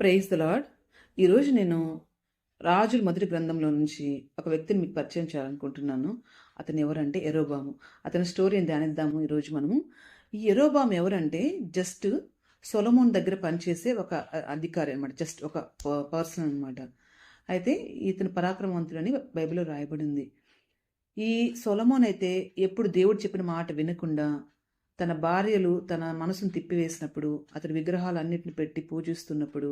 Praise the lord. ఈరోజు నేను రాజుల మొదటి గ్రంథంలో నుంచి ఒక వ్యక్తిని మీకు పరిచయం చేయాలనుకుంటున్నాను. అతను ఎవరంటే యరొబాము. అతని స్టోరీని ధ్యానిద్దాము ఈరోజు మనము. ఈ యరొబాము ఎవరంటే జస్ట్ సొలొమోన్ దగ్గర పనిచేసే ఒక అధికారి అనమాట. జస్ట్ ఒక పర్సన్ అనమాట. అయితే ఇతను పరాక్రమవంతుడని బైబిల్లో రాయబడింది. ఈ సొలొమోన్ అయితే ఎప్పుడు దేవుడు చెప్పిన మాట వినకుండా తన భార్యలు తన మనసును తిప్పివేసినప్పుడు, అతడు విగ్రహాలన్నిటిని పెట్టి పూజిస్తున్నప్పుడు,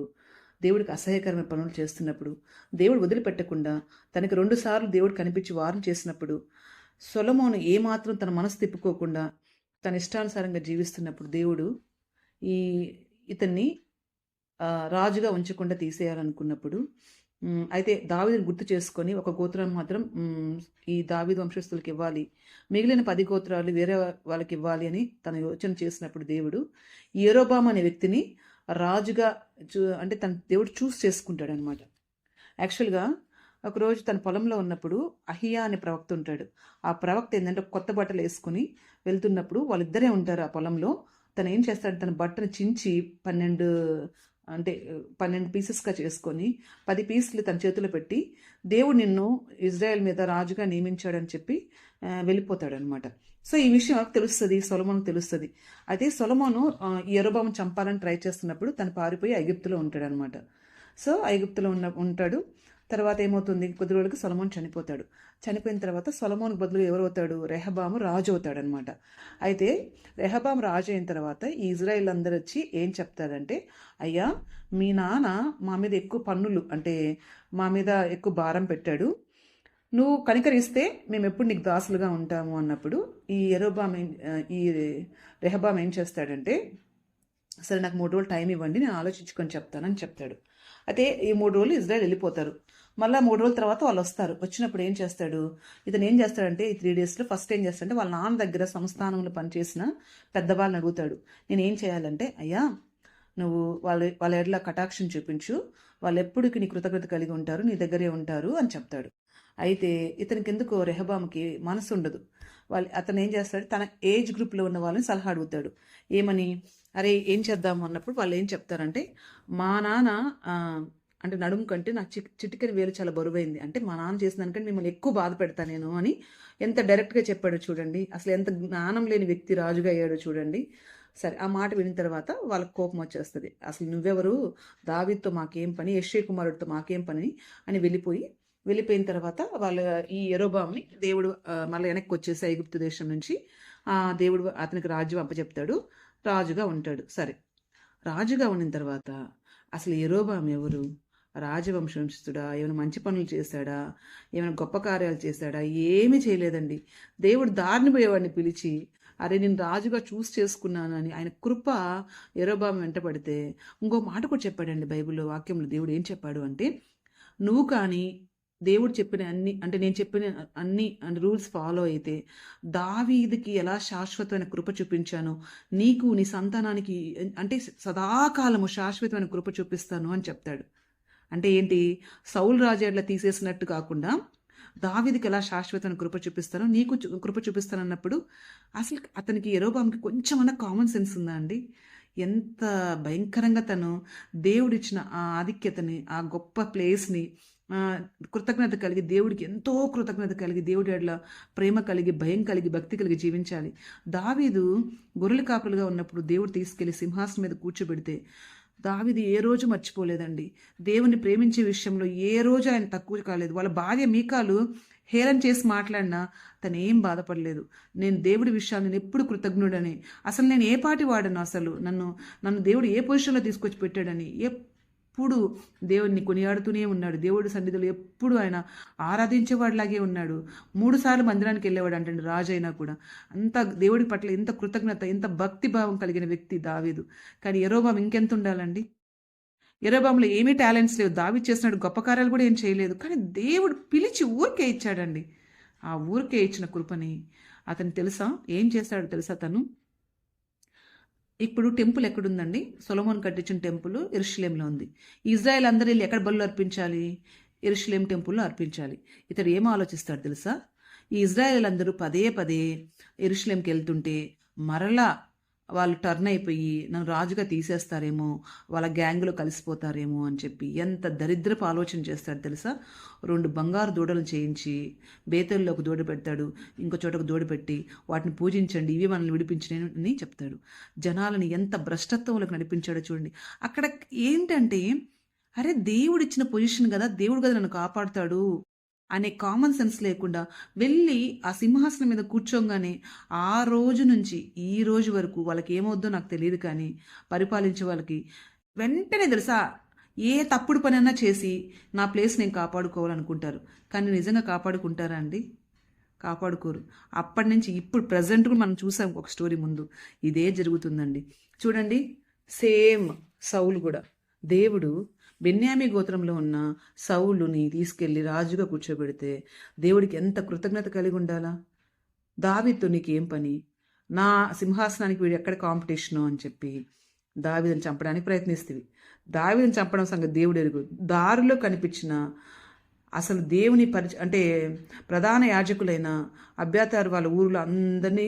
దేవుడికి అసహ్యకరమైన పనులు చేస్తున్నప్పుడు, దేవుడు వదిలిపెట్టకుండా తనకి 2 సార్లు దేవుడు కనిపించి వార్న్ చేసినప్పుడు, సొలొమోను ఏమాత్రం తన మనసు తిప్పుకోకుండా తన ఇష్టానుసారంగా జీవిస్తున్నప్పుడు దేవుడు ఈ ఇతన్ని రాజుగా ఉంచకుండా తీసేయాలనుకున్నప్పుడు అయితే దావీదుని గుర్తు చేసుకొని ఒక గోత్రం మాత్రం ఈ దావీదు వంశస్థులకు ఇవ్వాలి, మిగిలిన 10 గోత్రాలు వేరే వాళ్ళకి ఇవ్వాలి అని తన యోచన చేసినప్పుడు దేవుడు ఈ యరొబాము అనే వ్యక్తిని రాజుగా అంటే తన దేవుడు చేసుకుంటాడు అనమాట. యాక్చువల్గా ఒకరోజు తన పొలంలో ఉన్నప్పుడు అహియా అనే ప్రవక్త ఉంటాడు. ఆ ప్రవక్త ఏంటంటే కొత్త బట్టలు వేసుకుని వెళ్తున్నప్పుడు వాళ్ళిద్దరే ఉంటారు ఆ పొలంలో. తను ఏం చేస్తాడు, తన బట్టను చించి 12 పీసెస్గా చేసుకొని 10 పీసులు తన చేతిలో పెట్టి దేవుడు నిన్ను ఇజ్రాయెల్ మీద రాజుగా నియమించాడని చెప్పి వెళ్ళిపోతాడనమాట. సో ఈ విషయం తెలుస్తుంది, సొలొమోనుకు తెలుస్తుంది. అయితే సొలొమోను ఈ యరొబామును చంపాలని ట్రై చేస్తున్నప్పుడు తను పారిపోయి ఐగుప్తులో ఉంటాడనమాట. సో ఐగుప్తులో ఉంటాడు. తర్వాత ఏమవుతుంది, కొద్ది రోజులకి సొలొమోన్ చనిపోతాడు. చనిపోయిన తర్వాత సొలొమోన్కు బదులు ఎవరు అవుతాడు, రెహబాము రాజు అవుతాడనమాట. అయితే రెహబాము రాజు అయిన తర్వాత ఈ ఇజ్రాయిల్ అందరూ వచ్చి ఏం చెప్తారంటే, అయ్యా మీ నాన్న మా మీద ఎక్కువ పన్నులు అంటే మా మీద ఎక్కువ భారం పెట్టాడు, నువ్వు కనికరిస్తే మేము ఎప్పుడు నీకు దాసులుగా ఉంటాము అన్నప్పుడు ఈ ఈ రెహబాము ఏం చేస్తాడంటే, సరే నాకు 3 రోజులు టైం ఇవ్వండి, నేను ఆలోచించుకొని చెప్తానని చెప్తాడు. అయితే ఈ 3 రోజులు ఇజ్రాయెల్ వెళ్ళిపోతారు. మళ్ళీ 3 రోజుల తర్వాత వాళ్ళు వస్తారు. వచ్చినప్పుడు ఏం చేస్తాడు, ఇతను ఏం చేస్తాడంటే ఈ 3 డేస్లో ఫస్ట్ ఏం చేస్తాడంటే వాళ్ళ నాన్న దగ్గర సంస్థానంలో పనిచేసిన పెద్దవాళ్ళని అడుగుతాడు, నేను ఏం చేయాలంటే, అయ్యా నువ్వు వాళ్ళ ఎడ్ల కటాక్షం చూపించు, వాళ్ళు ఎప్పటికీ నీ కృతజ్ఞత కలిగి ఉంటారు, నీ దగ్గరే ఉంటారు అని చెప్తాడు. అయితే ఇతనికి ఎందుకో రెహబాముకి మనసు ఉండదు. అతను ఏం చేస్తాడు, తన ఏజ్ గ్రూప్లో ఉన్న వాళ్ళని సలహా అడుగుతాడు. ఏమని, అరే ఏం చేద్దాము అన్నప్పుడు వాళ్ళు ఏం చెప్తారంటే, మా నాన్న అంటే నడుము కంటే నాకు చిటికెన వేలు చాలా బరువైంది, అంటే మా నాన్న చేసిన దానికంటే మిమ్మల్ని ఎక్కువ బాధ పెడతా నేను అని ఎంత డైరెక్ట్గా చెప్పాడో చూడండి. అసలు ఎంత జ్ఞానం లేని వ్యక్తి రాజుగా అయ్యాడో చూడండి. సరే ఆ మాట విన్న తర్వాత వాళ్ళకి కోపం వచ్చేస్తుంది. అసలు నువ్వెవరు, దావీదుతో మాకేం పని, యెష్షయి కుమారుడితో మాకేం పని అని వెళ్ళిపోయిన తర్వాత వాళ్ళ ఈ యరొబాముని దేవుడు మళ్ళీ వెనక్కి వచ్చేసి ఐగుప్తు దేశం నుంచి దేవుడు అతనికి రాజ్యం అప్పచెప్తాడు, రాజుగా ఉంటాడు. సరే రాజుగా ఉన్న తర్వాత అసలు యరొబాము ఎవరు, రాజవంశంస్తుడా, ఏమైనా మంచి పనులు చేశాడా, ఏమైనా గొప్ప కార్యాలు చేశాడా, ఏమీ చేయలేదండి. దేవుడు దారిని పోయేవాడిని పిలిచి, అరే నేను రాజుగా చేసుకున్నానని ఆయన కృప యరొబాము వెంటపడితే ఇంకో మాట కూడా చెప్పాడండి బైబిల్లో వాక్యంలో. దేవుడు ఏం చెప్పాడు అంటే, నువ్వు కానీ దేవుడు చెప్పిన నేను చెప్పిన అన్ని రూల్స్ ఫాలో అయితే దావీదుకి ఎలా శాశ్వతమైన కృప చూపించానో నీకు నీ సంతానానికి అంటే సదాకాలము శాశ్వతమైన కృప చూపిస్తాను అని చెప్తాడు. అంటే ఏంటి, సౌలు రాజు ఎట్లా తీసేసినట్టు కాకుండా దావీదుకి ఎలా శాశ్వతమైన కృప చూపిస్తానో నీకు కృప చూపిస్తాను అన్నప్పుడు అసలు అతనికి యరొబాముకి కొంచెమన్నా కామన్ సెన్స్ ఉందా అండి? ఎంత భయంకరంగా తను దేవుడిచ్చిన ఆ ఆధిక్యతని, ఆ గొప్ప ప్లేస్ని కృతజ్ఞత కలిగి, దేవుడికి ఎంతో కృతజ్ఞత కలిగి, దేవుడి ఎడల ప్రేమ కలిగి, భయం కలిగి, భక్తి కలిగి జీవించాలి. దావీదు గొర్రెల కాపులుగా ఉన్నప్పుడు దేవుడు తీసుకెళ్లి సింహాసనం మీద కూర్చోబెడితే దావీదు ఏ రోజు మర్చిపోలేదండి. దేవుని ప్రేమించే విషయంలో ఏ రోజు ఆయన తక్కువ కాలేదు. వాళ్ళ భార్య మీకాలు హేళన చేసి మాట్లాడినా తను ఏం బాధపడలేదు. నేను దేవుడి విషయాలు నేను ఎప్పుడు కృతజ్ఞుడని, అసలు నేను ఏ పాటి వాడను, అసలు నన్ను దేవుడు ఏ పొజిషన్లో తీసుకొచ్చి పెట్టాడని ఎప్పుడు దేవుడిని కొనియాడుతూనే ఉన్నాడు. దేవుడి సన్నిధిలో ఎప్పుడు ఆయన ఆరాధించేవాడిలాగే ఉన్నాడు. 3 సార్లు మందిరానికి వెళ్ళేవాడు అంటే రాజు అయినా కూడా. అంత దేవుడి పట్ల ఎంత కృతజ్ఞత, ఎంత భక్తి భావం కలిగిన వ్యక్తి దావీదు. కానీ యరొబాము ఇంకెంత ఉండాలండి. యరొబాములో ఏమీ టాలెంట్స్ లేవు, దావీదు చేసినాడు గొప్ప కార్యాలు కూడా ఏం చేయలేదు, కానీ దేవుడు పిలిచి ఊరికే ఇచ్చాడండి. ఆ ఊరికే ఇచ్చిన కృపని అతను తెలుసా ఏం చేశాడు తెలుసా, తను ఇప్పుడు టెంపుల్ ఎక్కడుందండి, సొలొమోన్ కట్టించిన టెంపుల్ యెరూషలేంలో ఉంది. ఇజ్రాయెల్ అందరూ వెళ్ళి ఎక్కడ బలులు అర్పించాలి, యెరూషలేం టెంపుల్లో అర్పించాలి. ఇతడు ఏం ఆలోచిస్తాడు తెలుసా, ఈ ఇజ్రాయెల్ అందరూ పదే యెరూషలేంకి వెళ్తుంటే మరలా వాళ్ళు టర్న్ అయిపోయి నన్ను రాజుగా తీసేస్తారేమో, వాళ్ళ గ్యాంగ్లో కలిసిపోతారేమో అని చెప్పి ఎంత దరిద్రపు ఆలోచన చేస్తాడు తెలుసా. 2 బంగారు దూడలు చేయించి బేతేల్లో ఒక దూడ పెడతాడు, ఇంకో చోట ఒక దూడ పెట్టి వాటిని పూజించండి, ఇవి మనల్ని విడిపించినవి అని చెప్తాడు. జనాలని ఎంత భ్రష్టత్వంలోకి నడిపించాడో చూడండి. అక్కడ ఏంటంటే, అరే దేవుడిచ్చిన పొజిషన్ కదా, దేవుడు కదా నన్ను కాపాడుతాడు అనే కామన్ సెన్స్ లేకుండా వెళ్ళి ఆ సింహాసనం మీద కూర్చోగానే ఆ రోజు నుంచి ఈ రోజు వరకు వాళ్ళకి ఏమవుద్దో నాకు తెలియదు, కానీ పరిపాలించే వాళ్ళకి వెంటనే తెలుసా ఏ తప్పుడు పనైనా చేసి నా ప్లేస్ నేను కాపాడుకోవాలనుకుంటారు. కానీ నిజంగా కాపాడుకుంటారా అండి? కాపాడుకోరు. అప్పటి నుంచి ఇప్పుడు ప్రజెంట్ కూడా మనం చూసాం ఒక స్టోరీ ముందు ఇదే జరుగుతుందండి. చూడండి, సేమ్ సౌలు కూడా దేవుడు బెన్యామీ గోత్రంలో ఉన్న సౌలుని తీసుకెళ్లి రాజుగా కూర్చోబెడితే దేవుడికి ఎంత కృతజ్ఞత కలిగి ఉండాలా. దావీదుతో నీకేం పని, నా సింహాసనానికి వీడు ఎక్కడ కాంపిటీషను అని చెప్పి దావీదుని చంపడానికి ప్రయత్నిస్తుంది. దావీదుని చంపడం సంగతి దేవుడు ఎరుగు. దారిలో కనిపించిన అసలు దేవుని అంటే ప్రధాన యాజకులైన అబ్యాతారు వాళ్ళ ఊరిలో అందరినీ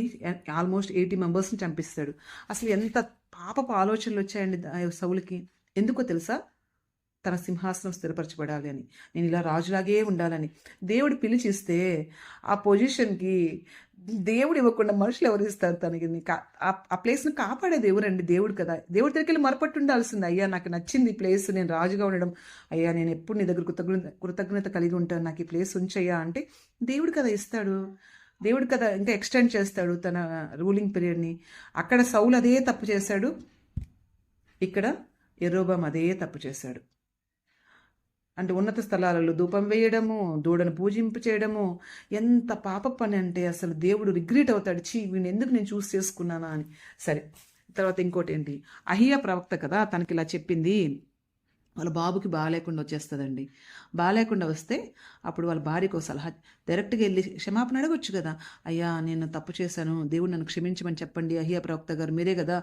ఆల్మోస్ట్ 80 మెంబర్స్ని చంపిస్తాడు. అసలు ఎంత పాపపు ఆలోచనలు వచ్చాయండి సౌలుకి. ఎందుకో తెలుసా, తన సింహాసనం స్థిరపరచబడాలి అని, నేను ఇలా రాజులాగే ఉండాలని దేవుడు పిలిచిస్తే ఆ పొజిషన్కి దేవుడు ఇవ్వకుండా మనుషులు ఎవరు ఇస్తారు తనకి? ఆ ప్లేస్ని కాపాడేది ఎవరండి? దేవుడు కదా. దేవుడి దగ్గరికి వెళ్ళి మరపట్టు ఉండాల్సింది. అయ్యా నాకు నచ్చింది ఈ ప్లేస్, నేను రాజుగా ఉండడం, అయ్యా నేను ఎప్పుడు నీ దగ్గర కృతజ్ఞత కలిగి ఉంటాను, నాకు ఈ ప్లేస్ ఉంచయ్యా అంటే దేవుడు కదా ఇస్తాడు. దేవుడు కదా ఇంకా ఎక్స్టెండ్ చేస్తాడు తన రూలింగ్ పీరియడ్ని. అక్కడ సౌలు అదే తప్పు చేశాడు, ఇక్కడ యెరోబాము అదే తప్పు చేశాడు. అంటే ఉన్నత స్థలాలలో ధూపం వేయడము, దూడను పూజింపు చేయడము ఎంత పాప పని అంటే అసలు దేవుడు రిగ్రెట్ అవుతాడు, చీ వీడిని ఎందుకు నేను చూస్ చేసుకున్నానా అని. సరే, తర్వాత ఇంకోటి ఏంటి, అహియా ప్రవక్త కదా తనకి ఇలా చెప్పింది. వాళ్ళ బాబుకి బాగాలేకుండా వచ్చేస్తుందండి. బాగాలేకుండా వస్తే అప్పుడు వాళ్ళ భార్యకు సలహా, డైరెక్ట్గా వెళ్ళి క్షమాపణ అడగొచ్చు కదా. అయ్యా నేను తప్పు చేశాను, దేవుడు నన్ను క్షమించమని చెప్పండి అహియా ప్రవక్త గారు, మీరే కదా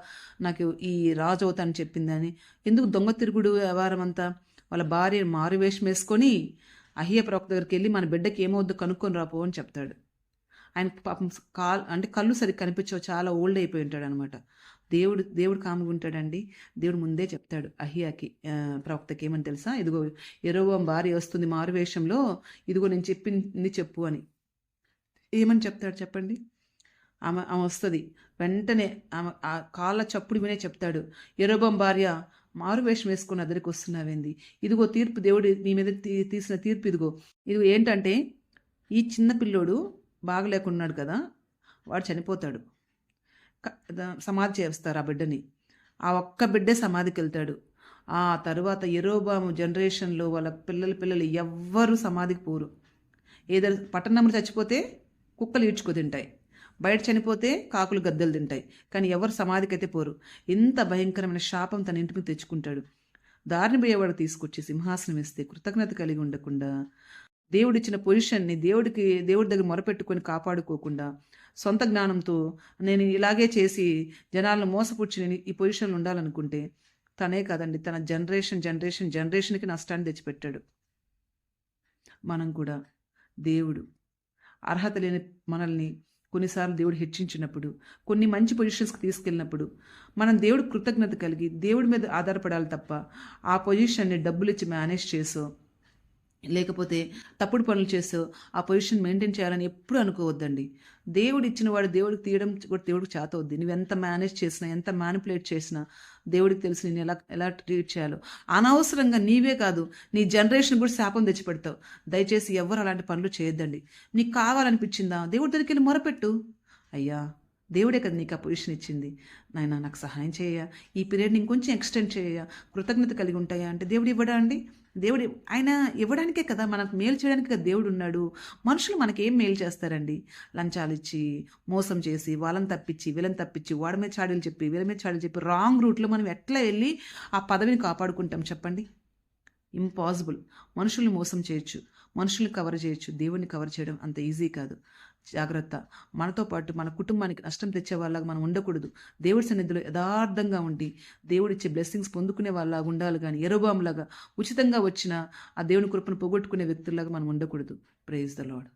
నాకు ఈ రాజు అవుతానని చెప్పిందని. ఎందుకు దొంగ తిరుగుడు వ్యవహారం అంతా? వాళ్ళ భార్య మారువేషం వేసుకొని అహియా ప్రవక్త దగ్గరికి వెళ్ళి మన బిడ్డకి ఏమవుద్దో కనుక్కొని రాపో అని చెప్తాడు. ఆయన పాపం కళ్ళు సరిగ్గా కనిపించవు, చాలా ఓల్డ్ అయిపోయి ఉంటాడు అనమాట. దేవుడు కాముగా ఉంటాడండి. దేవుడు ముందే చెప్తాడు అహియాకి ప్రవక్తకి ఏమని తెలుసా, ఇదిగో యెరోబాము భార్య వస్తుంది మారువేషంలో, ఇదిగో నేను చెప్పింది చెప్పు అని. ఏమని చెప్తాడు చెప్పండి? ఆమె వస్తుంది వెంటనే, ఆమె ఆ కాళ్ళ చప్పుడు వినే చెప్తాడు, యెరోబాము భార్య మారువేషం వేసుకుని అద్దరికి వస్తున్నావేంది, ఇదిగో తీర్పు, దేవుడు నీ మీద తీసిన తీర్పు ఇదిగో ఏంటంటే, ఈ చిన్న పిల్లోడు బాగలేకున్నాడు కదా, వాడు చనిపోతాడు, సమాధి చేస్తారు ఆ బిడ్డని. ఆ ఒక్క బిడ్డే సమాధికి వెళ్తాడు. ఆ తర్వాత యెరోబాము జనరేషన్లో వాళ్ళ పిల్లలు ఎవ్వరూ సమాధికి పోరు. ఏదో పట్టణంలో చచ్చిపోతే కుక్కలు ఈడ్చుకు తింటాయి, బయట చనిపోతే కాకులు గద్దెలు తింటాయి, కానీ ఎవరు సమాధికి అయితే పోరు. ఇంత భయంకరమైన శాపం తన ఇంటికి తెచ్చుకుంటాడు. దారిని పోయేవాడు తీసుకొచ్చి సింహాసనం ఇస్తే కృతజ్ఞత కలిగి ఉండకుండా, దేవుడిచ్చిన పొజిషన్ని దేవుడి దగ్గర మొరపెట్టుకొని కాపాడుకోకుండా, సొంత జ్ఞానంతో నేను ఇలాగే చేసి జనాలను మోసపుచ్చి నేను ఈ పొజిషన్లో ఉండాలనుకుంటే, తనే కాదండి తన జనరేషన్కి నష్టాన్ని తెచ్చిపెట్టాడు. మనం కూడా దేవుడు అర్హత లేని మనల్ని కొన్నిసార్లు దేవుడు హెచ్చించినప్పుడు, కొన్ని మంచి పొజిషన్స్కి తీసుకెళ్ళినప్పుడు మనం దేవుడు కృతజ్ఞత కలిగి దేవుడి మీద ఆధారపడాలి తప్ప ఆ పొజిషన్ని డబ్బులు ఇచ్చి మేనేజ్ చేసో లేకపోతే తప్పుడు పనులు చేసో ఆ పొజిషన్ మెయింటైన్ చేయాలని ఎప్పుడు అనుకోవద్దండి. దేవుడు ఇచ్చిన వాడు దేవుడికి తీయడం కూడా దేవుడికి చేత అవుద్ది. నువ్వు ఎంత మేనేజ్ చేసినా, ఎంత మ్యానిపులేట్ చేసినా దేవుడికి తెలిసి నేను ఎలా ట్రీట్ చేయాలో. అనవసరంగా నీవే కాదు నీ జనరేషన్ కూడా శాపం తెచ్చిపెడతావు. దయచేసి ఎవరు అలాంటి పనులు చేయొద్దండి. నీకు కావాలనిపించిందా దేవుడి దగ్గరికి వెళ్ళి మొరపెట్టు, అయ్యా దేవుడే కదా నీకు ఆ పొజిషన్ ఇచ్చింది, నాయన నాకు సహాయం చేయ, ఈ పీరియడ్ని ఇంకొంచెం ఎక్స్టెండ్ చేయ, కృతజ్ఞత కలిగి ఉంటాయా అంటే దేవుడు ఇవ్వడా అండి? దేవుడు ఆయన ఇవ్వడానికే కదా, మనకు మేలు చేయడానికి కదా దేవుడు ఉన్నాడు. మనుషులు మనకేం మేలు చేస్తారండి? లంచాలు ఇచ్చి, మోసం చేసి, వాళ్ళని తప్పించి వీళ్ళని తప్పించి, వాడి మీద చాడీలు చెప్పి వీళ్ళ మీద చాడీలు చెప్పి రాంగ్ రూట్లో మనం ఎట్లా వెళ్ళి ఆ పదవిని కాపాడుకుంటాం చెప్పండి? ఇంపాసిబుల్. మనుషుల్ని మోసం చేయొచ్చు, మనుషుల్ని కవర్ చేయొచ్చు, దేవుడిని కవర్ చేయడం అంత ఈజీ కాదు. జాగ్రత్త. మనతో పాటు మన కుటుంబానికి నష్టం తెచ్చే వాళ్ళగా మనం ఉండకూడదు. దేవుడి సన్నిధిలో యథార్థంగా ఉండి దేవుడిచ్చే బ్లెస్సింగ్స్ పొందుకునే వాళ్ళలాగా ఉండాలి, కానీ యెరోబాములాగా ఉచితంగా వచ్చిన ఆ దేవుని కృపను పోగొట్టుకునే వ్యక్తుల్లాగా మనం ఉండకూడదు. Praise the lord.